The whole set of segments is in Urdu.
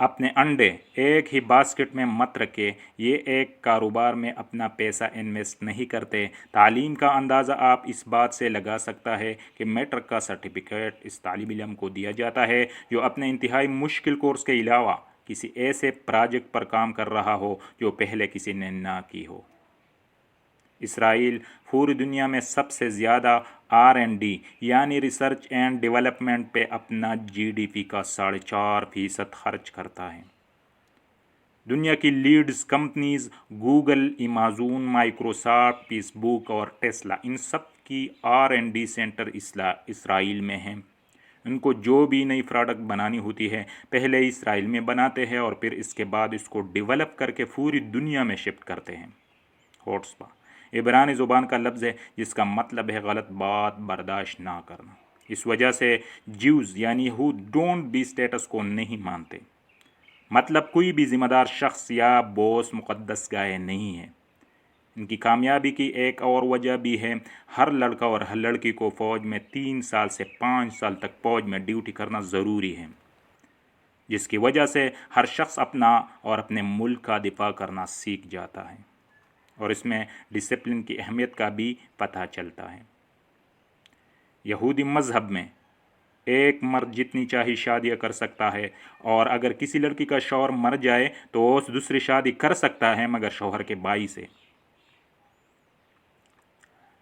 اپنے انڈے ایک ہی باسکٹ میں مت رکھے، یہ ایک کاروبار میں اپنا پیسہ انویسٹ نہیں کرتے۔ تعلیم کا اندازہ آپ اس بات سے لگا سکتا ہے کہ میٹرک کا سرٹیفکیٹ اس طالب علم کو دیا جاتا ہے جو اپنے انتہائی مشکل کورس کے علاوہ کسی ایسے پروجیکٹ پر کام کر رہا ہو جو پہلے کسی نے نہ کی ہو۔ اسرائیل پوری دنیا میں سب سے زیادہ R&D یعنی ریسرچ اینڈ ڈیولپمنٹ پہ اپنا GDP کا 4.5% خرچ کرتا ہے۔ دنیا کی leads companies Google, Amazon, Microsoft, Facebook اور ٹیسلا، ان سب کی R&D سینٹر اسرائیل میں ہیں۔ ان کو جو بھی نئی پروڈکٹ بنانی ہوتی ہے پہلے اسرائیل میں بناتے ہیں اور پھر اس کے بعد اس کو ڈیولپ کر کے پوری دنیا میں شفٹ کرتے ہیں۔ ہوٹسپا عبرانی زبان کا لفظ ہے جس کا مطلب ہے غلط بات برداشت نہ کرنا۔ اس وجہ سے جیوز یعنی یہود ڈونٹ بی اسٹیٹس کو نہیں مانتے، مطلب کوئی بھی ذمہ دار شخص یا بوس مقدس گائے نہیں ہے۔ ان کی کامیابی کی ایک اور وجہ بھی ہے، ہر لڑکا اور ہر لڑکی کو فوج میں 3 سال سے 5 سال تک فوج میں ڈیوٹی کرنا ضروری ہے، جس کی وجہ سے ہر شخص اپنا اور اپنے ملک کا دفاع کرنا سیکھ جاتا ہے اور اس میں ڈسپلن کی اہمیت کا بھی پتہ چلتا ہے۔ یہودی مذہب میں ایک مرد جتنی چاہی شادیاں کر سکتا ہے، اور اگر کسی لڑکی کا شوہر مر جائے تو وہ دوسری شادی کر سکتا ہے مگر شوہر کے بھائی سے۔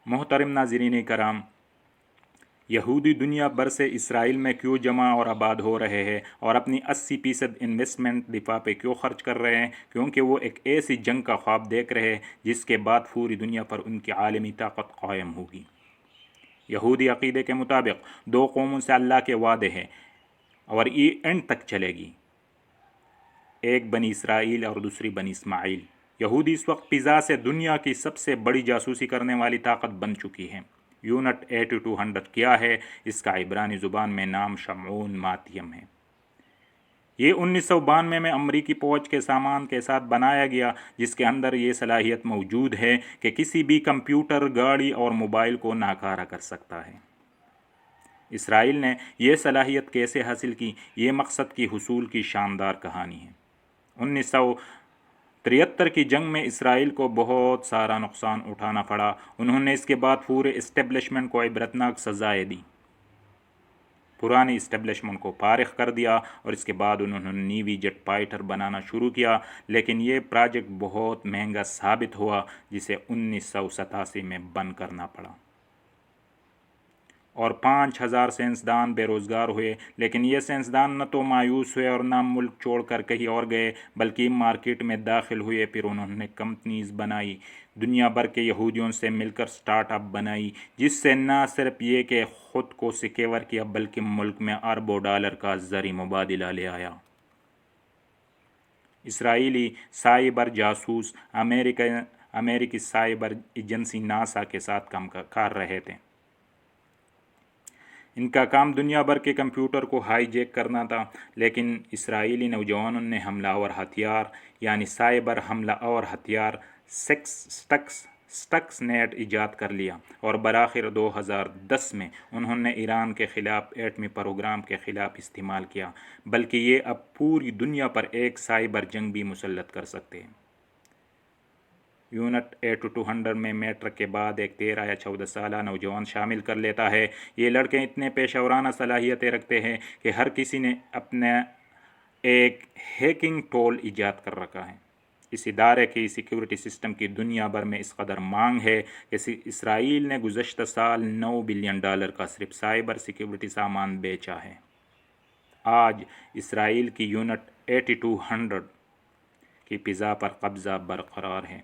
محترم ناظرین کرام، یہودی دنیا بھر سے اسرائیل میں کیوں جمع اور آباد ہو رہے ہیں اور اپنی 80% انویسٹمنٹ دفاع پہ کیوں خرچ کر رہے ہیں؟ کیونکہ وہ ایک ایسی جنگ کا خواب دیکھ رہے ہیں جس کے بعد پوری دنیا پر ان کی عالمی طاقت قائم ہوگی۔ یہودی عقیدے کے مطابق 2 قوموں سے اللہ کے وعدے ہیں اور یہ اینڈ تک چلے گی، ایک بنی اسرائیل اور دوسری بنی اسماعیل۔ یہودی اس وقت فضا سے دنیا کی سب سے بڑی جاسوسی کرنے والی طاقت بن چکی ہے۔ یونٹ 8200 کیا ہے؟ اس کا عبرانی زبان میں نام شمعون ماتیم ہے۔ یہ 1992 میں امریکی فوج کے سامان کے ساتھ بنایا گیا، جس کے اندر یہ صلاحیت موجود ہے کہ کسی بھی کمپیوٹر، گاڑی اور موبائل کو ناکارہ کر سکتا ہے۔ اسرائیل نے یہ صلاحیت کیسے حاصل کی؟ یہ مقصد کی حصول کی شاندار کہانی ہے۔ 1973 کی جنگ میں اسرائیل کو بہت سارا نقصان اٹھانا پڑا۔ انہوں نے اس کے بعد پورے اسٹیبلشمنٹ کو عبرتناک سزائیں دی، پرانی اسٹیبلشمنٹ کو فارغ کر دیا، اور اس کے بعد انہوں نے نیوی جیٹ فائٹر بنانا شروع کیا، لیکن یہ پروجیکٹ بہت مہنگا ثابت ہوا جسے 1987 میں بند کرنا پڑا، اور 5000 سائنسدان بے روزگار ہوئے۔ لیکن یہ سائنسدان نہ تو مایوس ہوئے اور نہ ملک چھوڑ کر کہیں اور گئے، بلکہ مارکیٹ میں داخل ہوئے۔ پھر انہوں نے کمپنیز بنائی، دنیا بھر کے یہودیوں سے مل کر سٹارٹ اپ بنائی، جس سے نہ صرف یہ کہ خود کو سیکیور کیا بلکہ ملک میں اربوں ڈالر کا زرعی مبادلہ لے آیا۔ اسرائیلی سائبر جاسوس امریکی سائبر ایجنسی ناسا کے ساتھ کام کر رہے تھے۔ ان کا کام دنیا بھر کے کمپیوٹر کو ہائی جیک کرنا تھا، لیکن اسرائیلی نوجوانوں نے حملہ آور ہتھیار یعنی سائبر حملہ آور ہتھیار سٹکس نیٹ ایجاد کر لیا، اور بآخر 2010 میں انہوں نے ایران کے خلاف ایٹمی پروگرام کے خلاف استعمال کیا، بلکہ یہ اب پوری دنیا پر ایک سائبر جنگ بھی مسلط کر سکتے ہیں۔ یونٹ 8200 میں میٹرک کے بعد ایک 13 یا 14 سالہ نوجوان شامل کر لیتا ہے۔ یہ لڑکے اتنے پیشہ ورانہ صلاحیتیں رکھتے ہیں کہ ہر کسی نے اپنا ایک ہیکنگ ٹول ایجاد کر رکھا ہے۔ اس ادارے کی سیکیورٹی سسٹم کی دنیا بھر میں اس قدر مانگ ہے کہ اسرائیل نے گزشتہ سال $9 بلین کا صرف سائبر سیکیورٹی سامان بیچا ہے۔ آج اسرائیل کی یونٹ 8200 کی فضا پر قبضہ برقرار ہے۔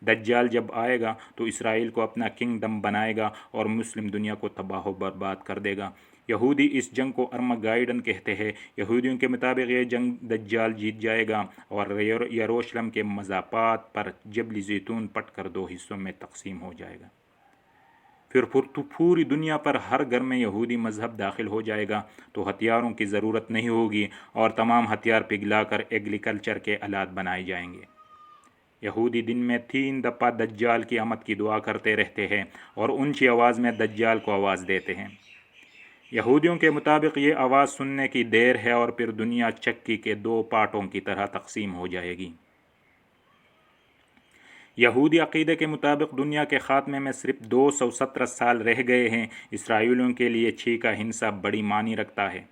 دجال جب آئے گا تو اسرائیل کو اپنا کنگڈم بنائے گا اور مسلم دنیا کو تباہ و برباد کر دے گا۔ یہودی اس جنگ کو ارمگیڈن کہتے ہیں۔ یہودیوں کے مطابق یہ جنگ دجال جیت جائے گا اور یروشلم کے مضافات پر جبل زیتون پٹ کر 2 حصوں میں تقسیم ہو جائے گا۔ پھر پوری دنیا پر ہر گھر میں یہودی مذہب داخل ہو جائے گا، تو ہتھیاروں کی ضرورت نہیں ہوگی اور تمام ہتھیار پگھلا کر ایگریکلچر کے آلات بنائے جائیں گے۔ یہودی دن میں 3 دفعہ دجال کی آمد کی دعا کرتے رہتے ہیں اور اونچی آواز میں دجال کو آواز دیتے ہیں۔ یہودیوں کے مطابق یہ آواز سننے کی دیر ہے اور پھر دنیا چکی کے 2 پارٹوں کی طرح تقسیم ہو جائے گی۔ یہودی عقیدے کے مطابق دنیا کے خاتمے میں صرف 217 سال رہ گئے ہیں۔ اسرائیلیوں کے لیے 6 کا ہندسہ بڑی معنی رکھتا ہے۔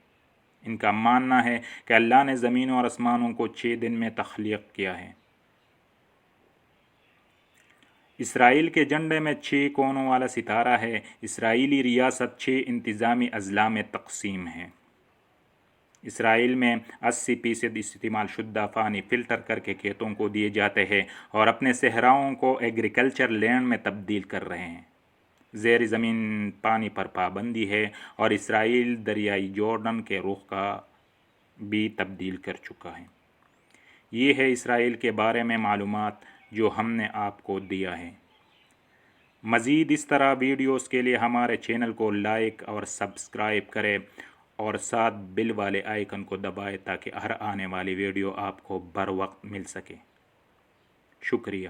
ان کا ماننا ہے کہ اللہ نے زمینوں اور آسمانوں کو 6 دن میں تخلیق کیا ہے۔ اسرائیل کے جھنڈے میں 6 کونوں والا ستارہ ہے۔ اسرائیلی ریاست 6 انتظامی اضلاع میں تقسیم ہے۔ اسرائیل میں 80% استعمال شدہ پانی فلٹر کر کے کھیتوں کو دیے جاتے ہیں اور اپنے صحراؤں کو ایگریکلچر لینڈ میں تبدیل کر رہے ہیں۔ زیر زمین پانی پر پابندی ہے اور اسرائیل دریائے جورڈن کے رخ کا بھی تبدیل کر چکا ہے۔ یہ ہے اسرائیل کے بارے میں معلومات جو ہم نے آپ کو دیا ہے۔ مزید اس طرح ویڈیوز کے لیے ہمارے چینل کو لائک اور سبسکرائب کریں اور ساتھ بل والے آئیکن کو دبائیں تاکہ ہر آنے والی ویڈیو آپ کو بر وقت مل سکے۔ شکریہ۔